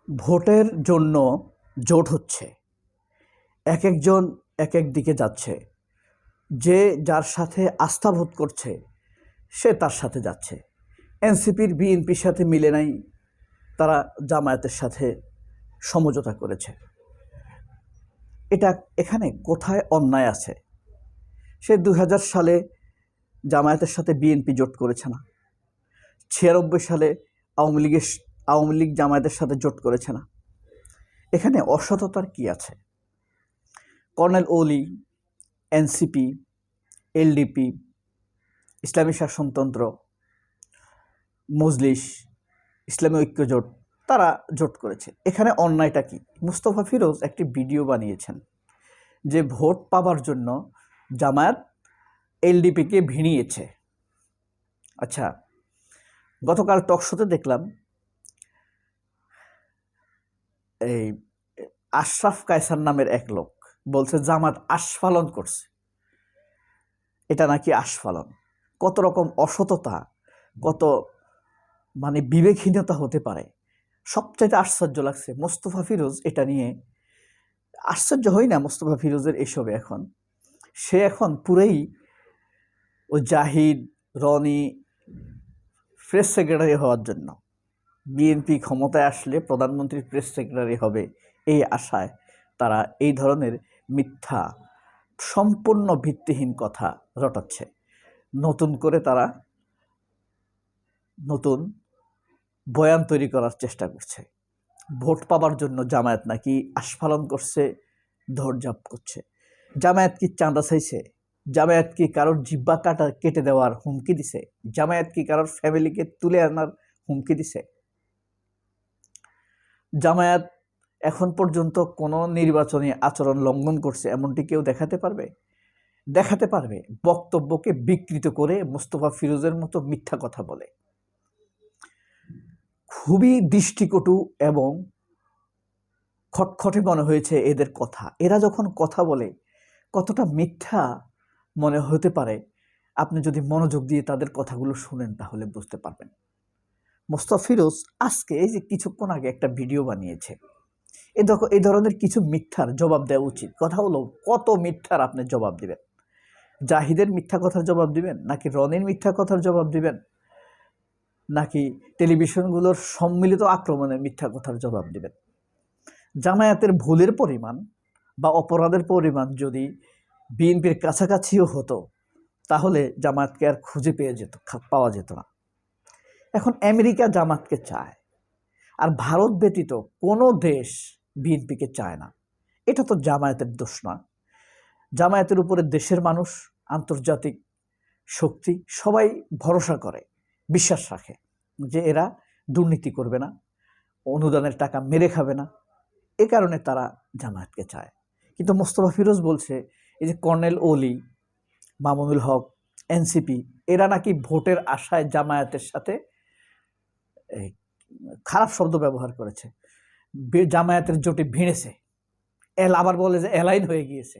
ভোটের জন্য জোট হচ্ছে, এক একজন এক এক দিকে যাচ্ছে। যে যার সাথে আস্থা ভোট করছে সে তার সাথে যাচ্ছে। এনসিপির বিএনপির সাথে মিলে নাই, তারা জামায়াতের সাথে সমঝোতা করেছে। এখানে কোথায় অন্যায় আছে? সে 2000 সালে জামায়াতের সাথে বিএনপি জোট করেছে না? 96 সালে আওয়ামী লীগ জামায়াতের সাথে জোট করেছে না? এখানে অসততার কি আছে? কর্নেল ওলি, এনসিপি, এলডিপি, ইসলামী শাসনতন্ত্র, মজলিস, ইসলামী ঐক্য জোট, তারা জোট করেছে। এখানে অন্যায়টা কি? মুস্তফা ফিরোজ একটি ভিডিও বানিয়েছেন যে ভোট পাবার জন্য জামায়াত এলডিপিকে ভিড়িয়েছে। আচ্ছা, গতকাল টকশোতে দেখলাম এই আশরাফ কায়সার নামের এক লোক বলছে জামাত আস্ফালন করছে। এটা নাকি আস্ফালন। কত রকম অসততা, কত বিবেকহীনতা হতে পারে। সবচাইতে আশ্চর্য লাগছে মোস্তফা ফিরোজ এটা নিয়ে আশ্চর্য হই না মোস্তফা ফিরোজের এসবে। সে এখন পুরোই ও জাহিদ, রনি প্রেস সেক্রেটারি হওয়ার জন্য, বিএনপি ক্ষমতায় আসলে প্রধানমন্ত্রীর প্রেস সেক্রেটারি হবে এই আশায় তারা এই ধরনের মিথ্যা, সম্পূর্ণ ভিত্তিহীন কথা রটাচ্ছে। নতুন করে তারা নতুন বয়ান তৈরি করার চেষ্টা করছে। ভোট পাবার জন্য জামায়াত নাকি আস্ফালন করছে, দৌড়ঝাঁপ করছে। জামায়াত কি চাঁদা চাইছে? জামায়াত কি কারোর জিব্বা কেটে দেওয়ার হুমকি দিছে? জামায়াত কি কারোর ফ্যামিলিকে তুলে আনার হুমকি দিছে? জামায়াত এখন পর্যন্ত কোনো নির্বাচনী আচরণ লঙ্ঘন করছে এমনটি কেউ দেখাতে পারবে? দেখাতে পারবে বক্তব্যকে বিকৃত করে মোস্তফা ফিরোজের মতো মিথ্যা কথা বলে। খুবই দৃষ্টিকটু এবং খটখটে মনে হয়েছে এদের কথা। এরা যখন কথা বলে কতটা মিথ্যা মনে হতে পারে, আপনি যদি মনোযোগ দিয়ে তাদের কথাগুলো শুনেন তাহলে বুঝতে পারবেন। মোস্তফা ফিরোজ আজকে এই যে কিছুক্ষণ আগে একটা ভিডিও বানিয়েছে, এই ধরনের কিছু মিথ্যার জবাব দেওয়া উচিত। কথা হলো, কত মিথ্যার আপনি জবাব দিবেন? জাহিদের মিথ্যা কথার জবাব দিবেন, নাকি রনির মিথ্যা কথার জবাব দিবেন, নাকি টেলিভিশনগুলোর সম্মিলিত আক্রমণের মিথ্যা কথার জবাব দিবেন? জামায়াতের ভুলের পরিমাণ বা অপরাধের পরিমাণ যদি বিএনপির কাছাকাছিও হতো তাহলে জামায়াতকে আর খুঁজে পাওয়া যেত না। এখন আমেরিকা জামায়াতকে চায়, আর ভারত ব্যতীত কোনো দেশ বিএনপিকে চায় না। এটা তো জামায়াতের দোষ না। জামায়াতের উপরে দেশের মানুষ, আন্তর্জাতিক শক্তি সবাই ভরসা করে, বিশ্বাস রাখে যে এরা দুর্নীতি করবে না, অনুদানের টাকা মেরে খাবে না। এ কারণে তারা জামায়াতকে চায়। কিন্তু মোস্তফা ফিরোজ বলছে এই যে কর্নেল ওলি, মামুনুল হক, এনসিপি, এরা নাকি ভোটের আশায় জামায়াতের সাথে খারাপ শব্দ ব্যবহার করেছে, জামায়াতের জোটে ভিড়েছে। আবার বলে যে অ্যালাইন হয়ে গিয়েছে।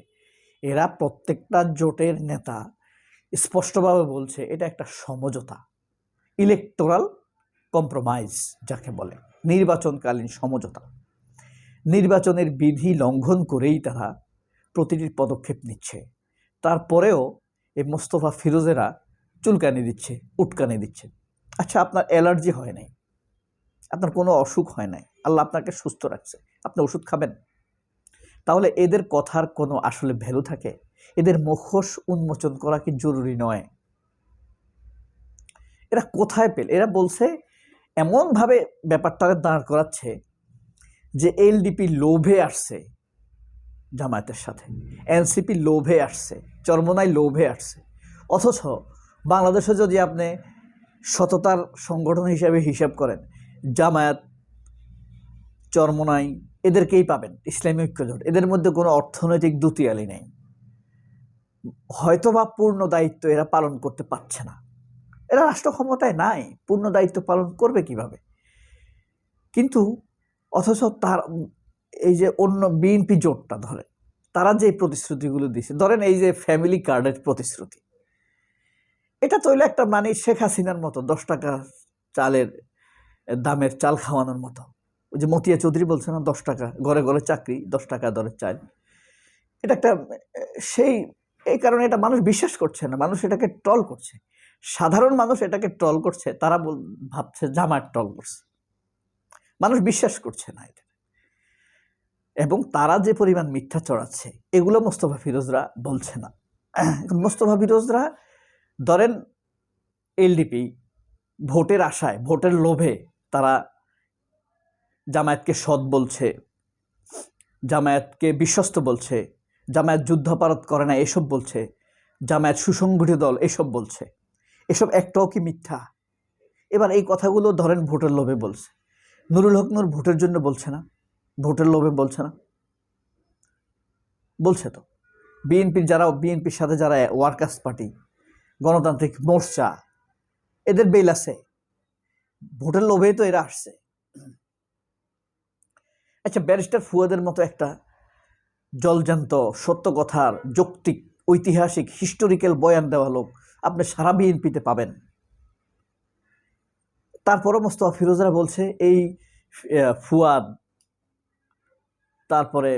এরা প্রত্যেকটা জোটের নেতা স্পষ্টভাবে বলছে এটা একটা সমঝোতা, ইলেকটোরাল কম্প্রোমাইজ যাকে বলে, নির্বাচনকালীন সমঝোতা। নির্বাচনের বিধি লঙ্ঘন করেই তারা প্রতিটি পদক্ষেপ নিচ্ছে। তারপরেও এই মোস্তফা ফিরোজেরা চুলকানি দিচ্ছে, উটকানি দিচ্ছে। আচ্ছা, আপনার অ্যালার্জি হয় নাই, আপনার কোনো অসুখ হয় নাই, আল্লাহ আপনাকে সুস্থ রাখছে, আপনি ওষুধ খাবেন? তাহলে এদের কথার কোনো আসলে ভ্যালু থাকে? এদের মুখোশ উন্মোচন করা কি জরুরি নয়? এরা কোথায় পেল? এরা বলছে, এমনভাবে ব্যাপারটা দাঁড় করাচ্ছে যে এলডিপি লোভে আসছে জামায়াতের সাথে, এনসিপি লোভে আসছে, চরমোনাই লোভে আসছে। অথচ বাংলাদেশে যদি আপনি সততার সংগঠন হিসাবে হিসাব করেন, জামায়াত, চরমোনাই এদেরকেই পাবেন, ইসলামী ঐক্য জোট, এদের মধ্যে কোনো অর্থনৈতিক দুতিয়ালি নেই। হয়তোবা পূর্ণ দায়িত্ব এরা পালন করতে পারছে না, এরা রাষ্ট্র ক্ষমতায় নাই, পূর্ণ দায়িত্ব পালন করবে কিভাবে? কিন্তু অথচ তার এই যে অন্য বিএনপি জোটটা ধরেন, তারা যে প্রতিশ্রুতিগুলো দিচ্ছে, ধরেন এই যে ফ্যামিলি কার্ডের প্রতিশ্রুতি, এটা তো হইলো একটা শেখ হাসিনার মতো 10 টাকা চালের দামের চাল খাওয়ানোর মতো। ওই যে মতিয়া চৌধুরী বলছে না 10 টাকা ঘরে ঘরে চাকরি, 10 টাকা দরের চাল। এটা একটা সেই এই কারণে এটা মানুষ বিশ্বাস করছে না, মানুষ এটাকে ট্রল করছে। সাধারণ মানুষ এটাকে ট্রল করছে, তারা ভাবছে জামায়াত ট্রল করছে, মানুষ বিশ্বাস করছে না এটা। এবং তারা যে পরিমাণ মিথ্যা চড়াচ্ছে এগুলো মোস্তফা ফিরোজরা বলছে না। মোস্তফা ফিরোজরা ধরেন এলডিপি ভোটের আশায়, ভোটের লোভে তারা জামায়াতকে সৎ বলছে, জামায়াতকে বিশ্বস্ত বলছে, জামায়াত যুদ্ধাপরাধ করে না এসব বলছে, জামায়াত সুসংগঠিত দল এসব বলছে। এসব একটাও কি মিথ্যা? এবার এই কথাগুলো ধরেন ভোটের লোভে বলছে। নুরুল হক নূর ভোটের জন্য বলছে না, ভোটের লোভে বলছে না, বলছে তো। বিএনপির সাথে যারা ওয়ার্কার্স পার্টি, গণতান্ত্রিক মোর্চা, এদের বেল আছে, ভোটের লোভেই তো এরা আসছে। আচ্ছা, ব্যারিস্টার ফুয়াদের মতো একটা জলজান্ত সত্য কথার যৌক্তিক ঐতিহাসিক হিস্টোরিক্যাল বয়ান দেওয়া লোক আপনি সারা বিএনপিতে পাবেন। তারপরও মোস্তফা ফিরোজরা বলছে এই ফুয়াদ, তারপরে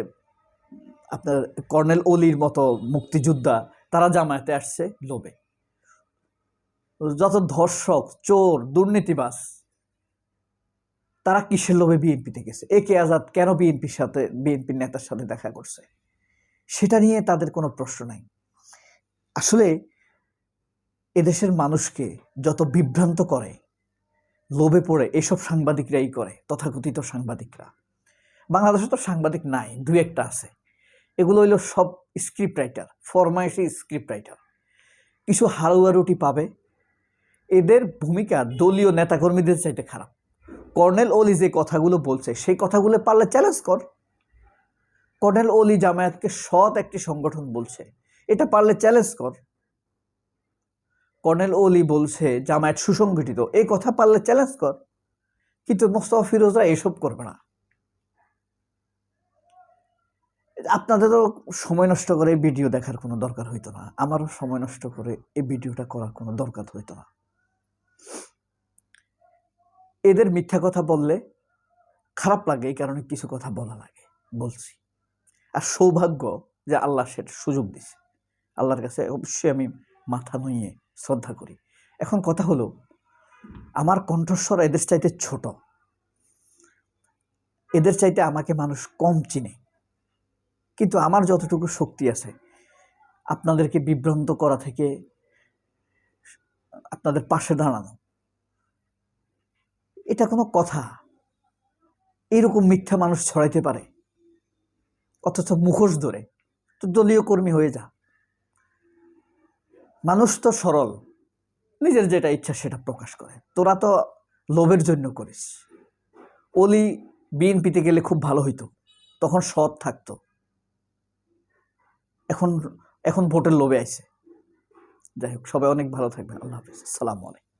আপনার কর্নেল অলির মতো মুক্তিযোদ্ধা, তারা জামায়াতে আসছে লোভে। যত ধর্ষক, চোর, দুর্নীতিবাজ, তারা কিসের লোভে বিএনপিতে গেছে? এ কে আজাদ কেন বিএনপির নেতার সাথে দেখা করছে, সেটা নিয়ে তাদের কোনো প্রশ্ন নাই। আসলে এদেশের মানুষকে যত বিভ্রান্ত করে, লোভে পড়ে এসব সাংবাদিকরাই করে, তথাকথিত সাংবাদিকরা। বাংলাদেশে তো সাংবাদিক নাই, দুই একটা আছে। এগুলো হইল সব স্ক্রিপ্ট রাইটার, ফরমাইশি স্ক্রিপ্ট রাইটার, কিছু হালুয়া রুটি পাবে। এদের ভূমিকা দলীয় নেতাকর্মীদের চাইতে খারাপ। কর্নেল অলি যে কথাগুলো বলছে সেই কথাগুলো পারলে চ্যালেঞ্জ কর। কর্নেল অলি জামায়াতকে সৎ একটি সংগঠন বলছে, এটা পারলে চ্যালেঞ্জ কর। কর্নেল অলি বলছে জামায়াত সুসংগঠিত, এই কথা পারলে চ্যালেঞ্জ কর। কিন্তু মোস্তফা ফিরোজরা এসব করবে না। আপনাদেরও সময় নষ্ট করে এই ভিডিও দেখার কোনো দরকার হইতো না, আমারও সময় নষ্ট করে এই ভিডিওটা করার কোনো দরকার হইতো না। এদের মিথ্যা কথা বললে খারাপ লাগে, এই কারণে কিছু কথা বলা লাগে, বলছি। আর সৌভাগ্য যে আল্লাহ সেটা সুযোগ দিছে, আল্লাহর কাছে অবশ্যই আমি মাথা নুইয়ে শ্রদ্ধা করি। এখন কথা হলো, আমার কণ্ঠস্বর এদের চাইতে ছোট, এদের চাইতে আমাকে মানুষ কম চিনে, কিন্তু আমার যতটুকু শক্তি আছে আপনাদেরকে বিভ্রান্ত করা থেকে আপনাদের পাশে দাঁড়ানো, এটা কোনো কথা? এরকম মিথ্যা মানুষ ছড়াইতে পারে, অথচ মুখোশ ধরে? তো দলীয় কর্মী হয়ে যা। মানুষ তো সরল, নিজের যেটা ইচ্ছা সেটা প্রকাশ করে। তোরা তো লোভের জন্য করিস। অলি বিএনপিতে গেলে খুব ভালো হইতো, তখন সৎ থাকতো। এখন ভোটের লোভে আইছে। যাই হোক, সবাই অনেক ভালো থাকবেন। আল্লাহ হাফিজ, আসসালামু আলাইকুম।